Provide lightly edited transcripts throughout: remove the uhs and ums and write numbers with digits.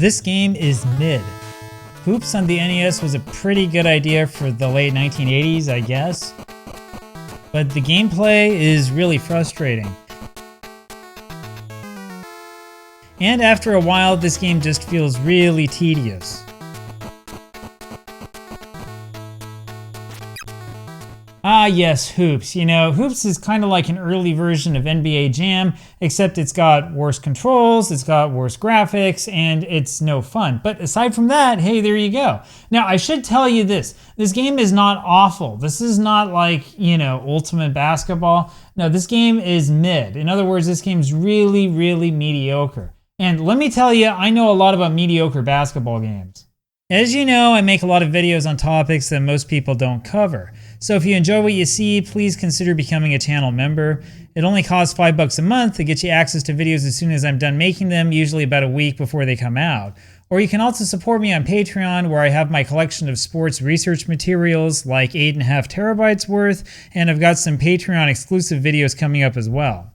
This game is mid. Hoops on the NES was a pretty good idea for the late 1980s, I guess. But the gameplay is really frustrating. And after a while, this game just feels really tedious. Ah yes, Hoops. You know, Hoops is kind of like an early version of NBA Jam, except it's got worse controls, it's got worse graphics, and it's no fun. But aside from that, hey, there you go. Now, I should tell you this game is not awful. This is not like, you know, Ultimate Basketball. No, this game is mid. In other words, this game's really, really mediocre. And let me tell you, I know a lot about mediocre basketball games. As you know, I make a lot of videos on topics that most people don't cover. So if you enjoy what you see, please consider becoming a channel member. It only costs $5 a month to get you access to videos as soon as I'm done making them, usually about a week before they come out. Or you can also support me on Patreon, where I have my collection of sports research materials, like 8.5 terabytes worth, and I've got some Patreon exclusive videos coming up as well.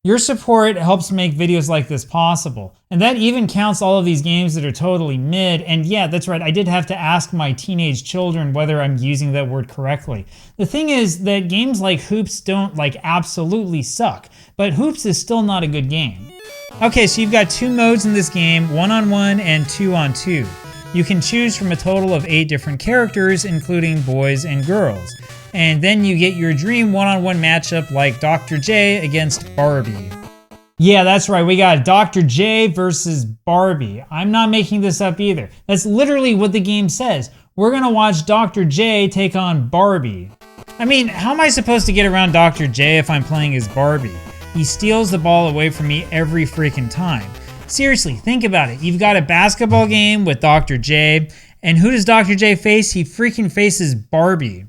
Your support helps make videos like this possible. And that even counts all of these games that are totally mid. And yeah, that's right, I did have to ask my teenage children whether I'm using that word correctly. The thing is that games like Hoops don't absolutely suck, but Hoops is still not a good game. Okay, so you've got two modes in this game, 1-on-1 and 2-on-2. You can choose from a total of 8 different characters, including boys and girls. And then you get your dream one-on-one matchup like Dr. J against Barbie. Yeah, that's right, we got Dr. J versus Barbie. I'm not making this up either. That's literally what the game says. We're gonna watch Dr. J take on Barbie. I mean, how am I supposed to get around Dr. J if I'm playing as Barbie? He steals the ball away from me every freaking time. Seriously, think about it. You've got a basketball game with Dr. J, and who does Dr. J face? He freaking faces Barbie.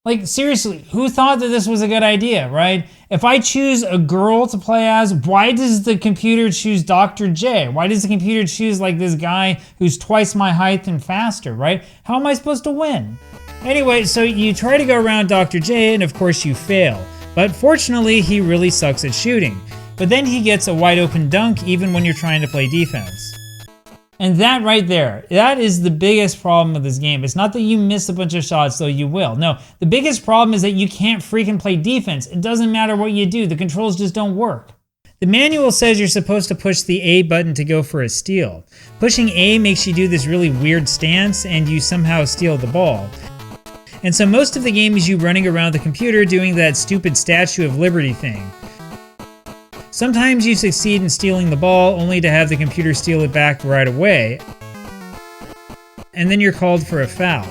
Like, seriously, who thought that this was a good idea, right? If I choose a girl to play as, why does the computer choose Dr. J? Why does the computer choose like this guy who's twice my height and faster, right? How am I supposed to win? Anyway, so you try to go around Dr. J and of course you fail. But fortunately, he really sucks at shooting. But then he gets a wide open dunk even when you're trying to play defense. And that right there, that is the biggest problem with this game. It's not that you miss a bunch of shots, though you will. No, the biggest problem is that you can't freaking play defense. It doesn't matter what you do, the controls just don't work. The manual says you're supposed to push the A button to go for a steal. Pushing A makes you do this really weird stance and you somehow steal the ball. And so most of the game is you running around the computer doing that stupid Statue of Liberty thing. Sometimes you succeed in stealing the ball only to have the computer steal it back right away. And then you're called for a foul.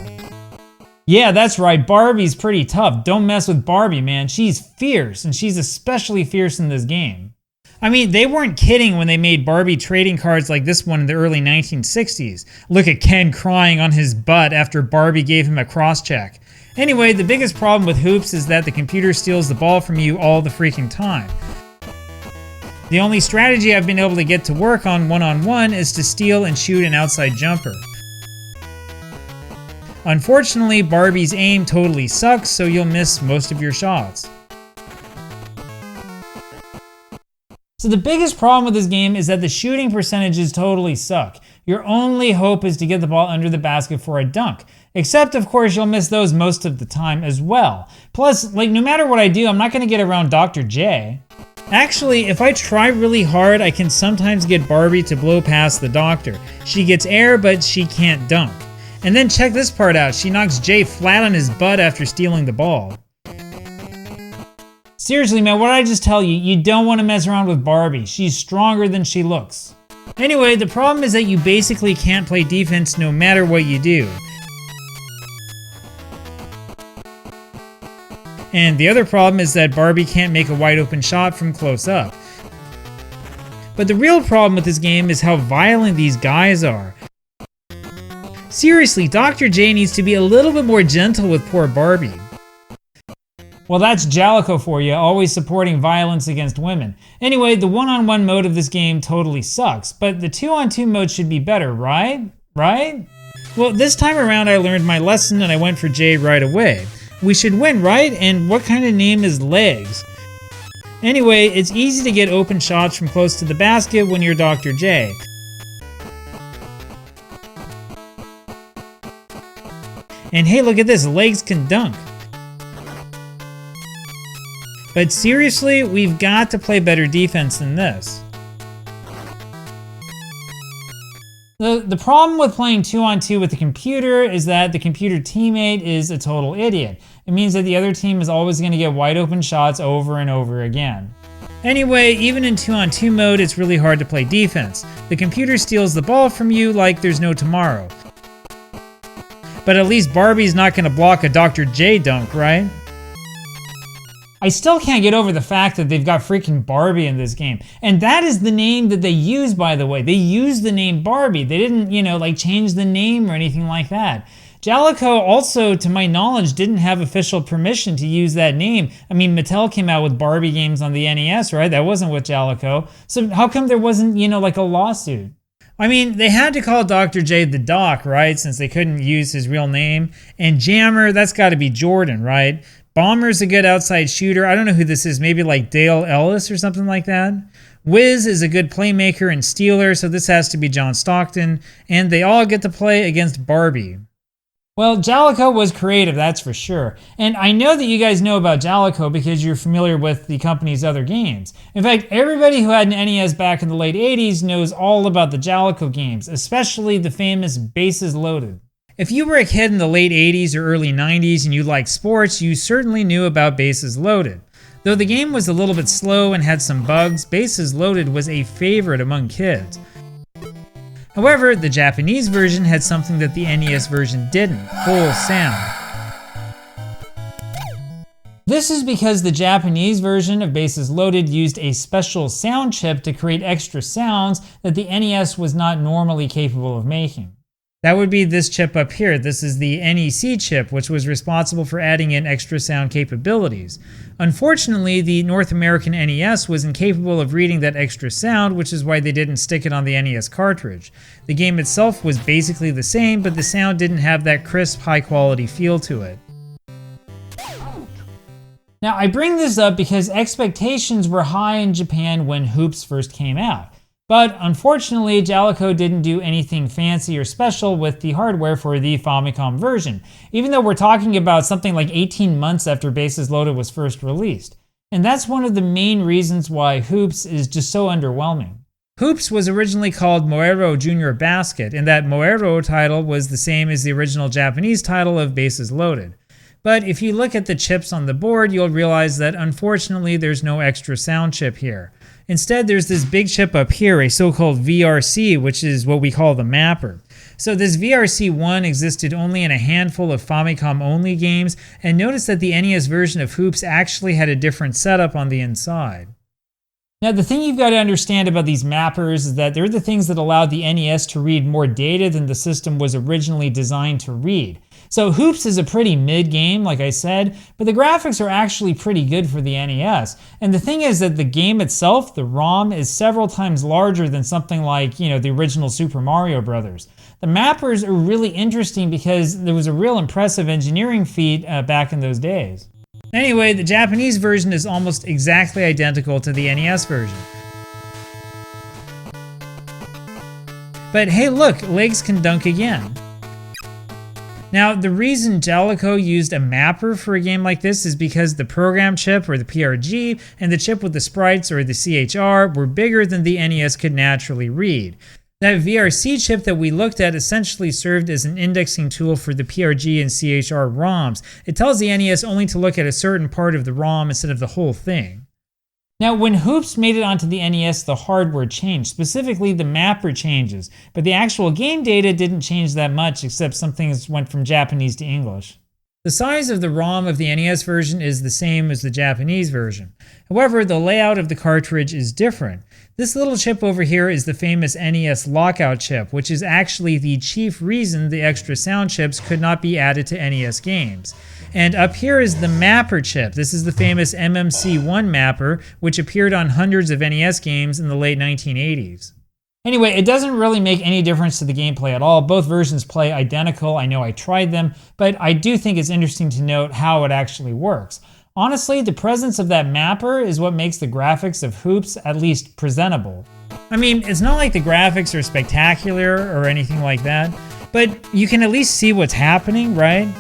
Yeah, that's right, Barbie's pretty tough. Don't mess with Barbie, man. She's fierce, and she's especially fierce in this game. I mean, they weren't kidding when they made Barbie trading cards like this one in the early 1960s. Look at Ken crying on his butt after Barbie gave him a cross-check. Anyway, the biggest problem with Hoops is that the computer steals the ball from you all the freaking time. The only strategy I've been able to get to work on one-on-one is to steal and shoot an outside jumper. Unfortunately, Barbie's aim totally sucks, so you'll miss most of your shots. So the biggest problem with this game is that the shooting percentages totally suck. Your only hope is to get the ball under the basket for a dunk. Except, of course, you'll miss those most of the time as well. Plus, no matter what I do, I'm not going to get around Dr. J. Actually, if I try really hard, I can sometimes get Barbie to blow past the doctor. She gets air, but she can't dunk. And then check this part out, she knocks Jay flat on his butt after stealing the ball. Seriously, man, what did I just tell you? You don't want to mess around with Barbie. She's stronger than she looks. Anyway, the problem is that you basically can't play defense no matter what you do. And the other problem is that Barbie can't make a wide open shot from close up. But the real problem with this game is how violent these guys are. Seriously, Dr. J needs to be a little bit more gentle with poor Barbie. Well, that's Jalico for you, always supporting violence against women. Anyway, the one-on-one mode of this game totally sucks, but the two-on-two mode should be better, right? Right? Well, this time around I learned my lesson and I went for J right away. We should win, right? And what kind of name is Legs? Anyway, it's easy to get open shots from close to the basket when you're Dr. J. And hey, look at this, legs can dunk. But seriously, we've got to play better defense than this. The problem with playing 2-on-2 with the computer is that the computer teammate is a total idiot. It means that the other team is always going to get wide open shots over and over again. Anyway, even in 2-on-2 mode, it's really hard to play defense. The computer steals the ball from you like there's no tomorrow. But at least Barbie's not going to block a Dr. J dunk, right? I still can't get over the fact that they've got freaking Barbie in this game. And that is the name that they use, by the way. They use the name Barbie. They didn't, like change the name or anything like that. Jaleco also, to my knowledge, didn't have official permission to use that name. I mean, Mattel came out with Barbie games on the NES, right? That wasn't with Jaleco. So how come there wasn't, like a lawsuit? I mean, they had to call Dr. J the Doc, right? Since they couldn't use his real name. And Jammer, that's got to be Jordan, right? Bomber's a good outside shooter. I don't know who this is. Maybe like Dale Ellis or something like that. Wiz is a good playmaker and stealer, so this has to be John Stockton. And they all get to play against Barbie. Well, Jaleco was creative, that's for sure. And I know that you guys know about Jaleco because you're familiar with the company's other games. In fact, everybody who had an NES back in the late 80s knows all about the Jaleco games, especially the famous Bases Loaded. If you were a kid in the late 80s or early 90s and you liked sports, you certainly knew about Bases Loaded. Though the game was a little bit slow and had some bugs, Bases Loaded was a favorite among kids. However, the Japanese version had something that the NES version didn't: full sound. This is because the Japanese version of Bases Loaded used a special sound chip to create extra sounds that the NES was not normally capable of making. That would be this chip up here. This is the NEC chip, which was responsible for adding in extra sound capabilities. Unfortunately, the North American NES was incapable of reading that extra sound, which is why they didn't stick it on the NES cartridge. The game itself was basically the same, but the sound didn't have that crisp, high-quality feel to it. Now, I bring this up because expectations were high in Japan when Hoops first came out. But unfortunately, Jaleco didn't do anything fancy or special with the hardware for the Famicom version, even though we're talking about something like 18 months after Bases Loaded was first released. And that's one of the main reasons why Hoops is just so underwhelming. Hoops was originally called Moero Junior Basket, and that Moero title was the same as the original Japanese title of Bases Loaded. But if you look at the chips on the board, you'll realize that unfortunately there's no extra sound chip here. Instead, there's this big chip up here, a so-called VRC, which is what we call the mapper. So this VRC-1 existed only in a handful of Famicom-only games, and notice that the NES version of Hoops actually had a different setup on the inside. Now, the thing you've got to understand about these mappers is that they're the things that allowed the NES to read more data than the system was originally designed to read. So Hoops is a pretty mid game, like I said, but the graphics are actually pretty good for the NES. And the thing is that the game itself, the ROM, is several times larger than something like, the original Super Mario Brothers. The mappers are really interesting because there was a real impressive engineering feat back in those days. Anyway, the Japanese version is almost exactly identical to the NES version. But hey, look, legs can dunk again. Now, the reason Jaleco used a mapper for a game like this is because the program chip, or the PRG, and the chip with the sprites, or the CHR, were bigger than the NES could naturally read. That VRC chip that we looked at essentially served as an indexing tool for the PRG and CHR ROMs. It tells the NES only to look at a certain part of the ROM instead of the whole thing. Now, when Hoops made it onto the NES, the hardware changed, specifically the mapper changes, but the actual game data didn't change that much, except some things went from Japanese to English. The size of the ROM of the NES version is the same as the Japanese version. However, the layout of the cartridge is different. This little chip over here is the famous NES lockout chip, which is actually the chief reason the extra sound chips could not be added to NES games. And up here is the mapper chip. This is the famous MMC1 mapper, which appeared on hundreds of NES games in the late 1980s. Anyway, it doesn't really make any difference to the gameplay at all. Both versions play identical. I know I tried them, but I do think it's interesting to note how it actually works. Honestly, the presence of that mapper is what makes the graphics of Hoops at least presentable. I mean, it's not like the graphics are spectacular or anything like that, but you can at least see what's happening, right?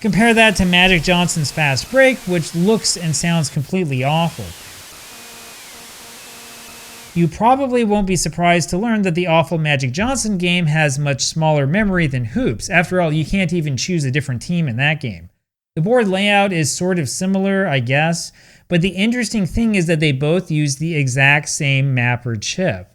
Compare that to Magic Johnson's Fast Break, which looks and sounds completely awful. You probably won't be surprised to learn that the awful Magic Johnson game has much smaller memory than Hoops. After all, you can't even choose a different team in that game. The board layout is sort of similar, I guess, but the interesting thing is that they both use the exact same mapper chip.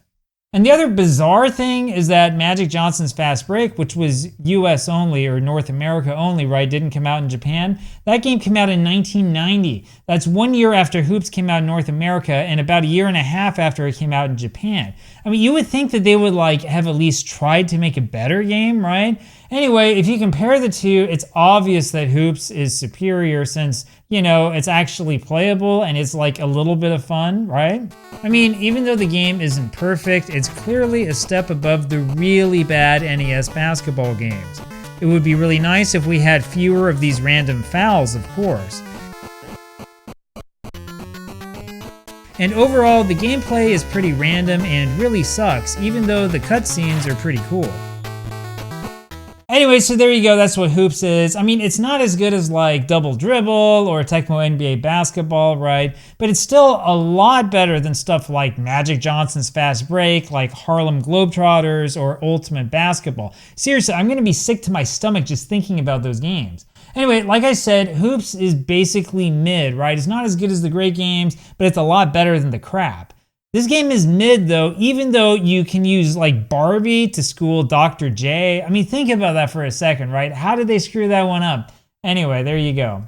And the other bizarre thing is that Magic Johnson's Fast Break, which was US only or North America only, right, didn't come out in Japan, that game came out in 1990. That's 1 year after Hoops came out in North America and about a year and a half after it came out in Japan. I mean, you would think that they would have at least tried to make a better game, right? Anyway, if you compare the two, it's obvious that Hoops is superior since, it's actually playable and it's like a little bit of fun, right? I mean, even though the game isn't perfect, it's clearly a step above the really bad NES basketball games. It would be really nice if we had fewer of these random fouls, of course. And overall, the gameplay is pretty random and really sucks, even though the cutscenes are pretty cool. Anyway, so there you go, that's what Hoops is. I mean, it's not as good as Double Dribble or Tecmo NBA Basketball, right? But it's still a lot better than stuff like Magic Johnson's Fast Break, like Harlem Globetrotters, or Ultimate Basketball. Seriously, I'm gonna be sick to my stomach just thinking about those games. Anyway, like I said, Hoops is basically mid, right? It's not as good as the great games, but it's a lot better than the crap. This game is mid though, even though you can use Barbie to school Dr. J. I mean, think about that for a second, right? How did they screw that one up? Anyway, there you go.